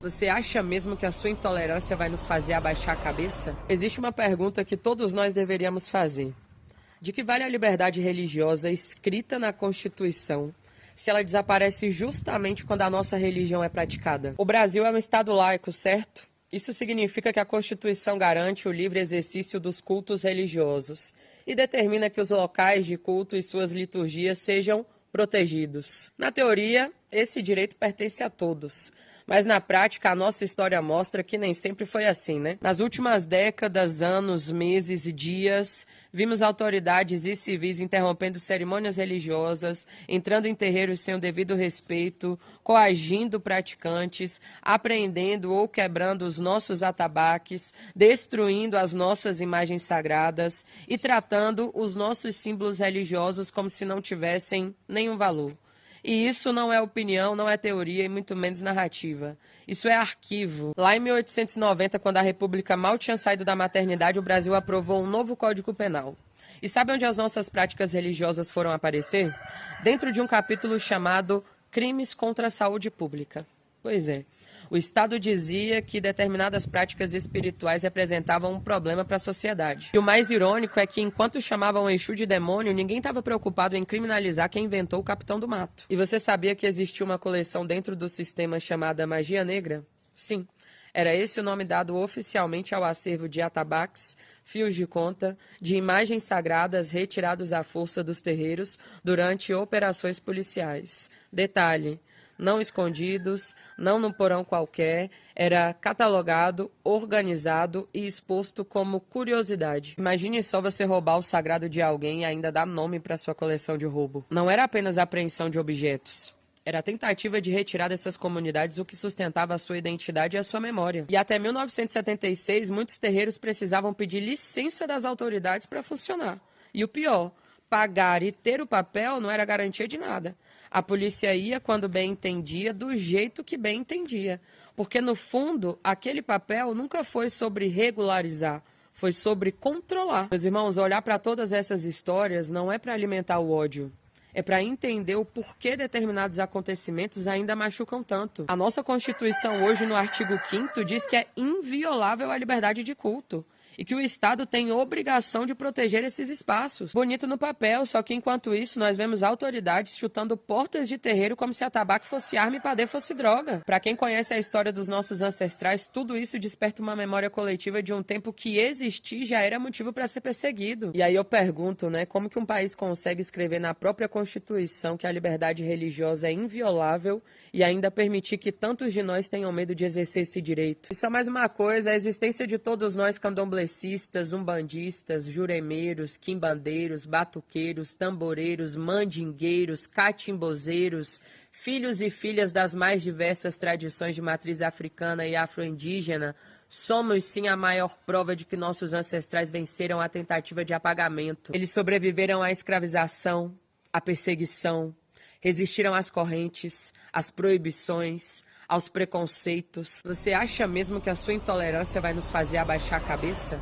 Você acha mesmo que a sua intolerância vai nos fazer abaixar a cabeça? Existe uma pergunta que todos nós deveríamos fazer. De que vale a liberdade religiosa escrita na Constituição se ela desaparece justamente quando a nossa religião é praticada? O Brasil é um estado laico, certo? Isso significa que a Constituição garante o livre exercício dos cultos religiosos e determina que os locais de culto e suas liturgias sejam protegidos. Na teoria, esse direito pertence a todos. Mas na prática, a nossa história mostra que nem sempre foi assim, né? Nas últimas décadas, anos, meses e dias, vimos autoridades e civis interrompendo cerimônias religiosas, entrando em terreiros sem o devido respeito, coagindo praticantes, apreendendo ou quebrando os nossos atabaques, destruindo as nossas imagens sagradas e tratando os nossos símbolos religiosos como se não tivessem nenhum valor. E isso não é opinião, não é teoria e muito menos narrativa. Isso é arquivo. Lá em 1890, quando a República mal tinha saído da maternidade, o Brasil aprovou um novo Código Penal. E sabe onde as nossas práticas religiosas foram aparecer? Dentro de um capítulo chamado Crimes contra a Saúde Pública. Pois é. O Estado dizia que determinadas práticas espirituais representavam um problema para a sociedade. E o mais irônico é que, enquanto chamavam o Exu de demônio, ninguém estava preocupado em criminalizar quem inventou o Capitão do Mato. E você sabia que existia uma coleção dentro do sistema chamada Magia Negra? Sim. Era esse o nome dado oficialmente ao acervo de atabaques, fios de conta, de imagens sagradas retirados à força dos terreiros durante operações policiais. Detalhe: não escondidos, não num porão qualquer, era catalogado, organizado e exposto como curiosidade. Imagine só você roubar o sagrado de alguém e ainda dar nome para sua coleção de roubo. Não era apenas a apreensão de objetos. Era a tentativa de retirar dessas comunidades o que sustentava a sua identidade e a sua memória. E até 1976, muitos terreiros precisavam pedir licença das autoridades para funcionar. E o pior, pagar e ter o papel não era garantia de nada. A polícia ia quando bem entendia, do jeito que bem entendia. Porque, no fundo, aquele papel nunca foi sobre regularizar, foi sobre controlar. Meus irmãos, olhar para todas essas histórias não é para alimentar o ódio. É para entender o porquê determinados acontecimentos ainda machucam tanto. A nossa Constituição hoje, no artigo 5º, diz que é inviolável a liberdade de culto e que o Estado tem obrigação de proteger esses espaços. Bonito no papel, só que enquanto isso nós vemos autoridades chutando portas de terreiro como se a tabaco fosse arma e padê fosse droga. Para quem conhece a história dos nossos ancestrais, tudo isso desperta uma memória coletiva de um tempo que existir já era motivo para ser perseguido. E aí eu pergunto, né, como que um país consegue escrever na própria Constituição que a liberdade religiosa é inviolável e ainda permitir que tantos de nós tenham medo de exercer esse direito? E só mais uma coisa, a existência de todos nós candomblecistas, umbandistas, juremeiros, quimbandeiros, batuqueiros, tamboreiros, mandingueiros, catimbozeiros, filhos e filhas das mais diversas tradições de matriz africana e afro-indígena, somos sim a maior prova de que nossos ancestrais venceram a tentativa de apagamento. Eles sobreviveram à escravização, à perseguição, resistiram às correntes, às proibições, aos preconceitos. Você acha mesmo que a sua intolerância vai nos fazer abaixar a cabeça?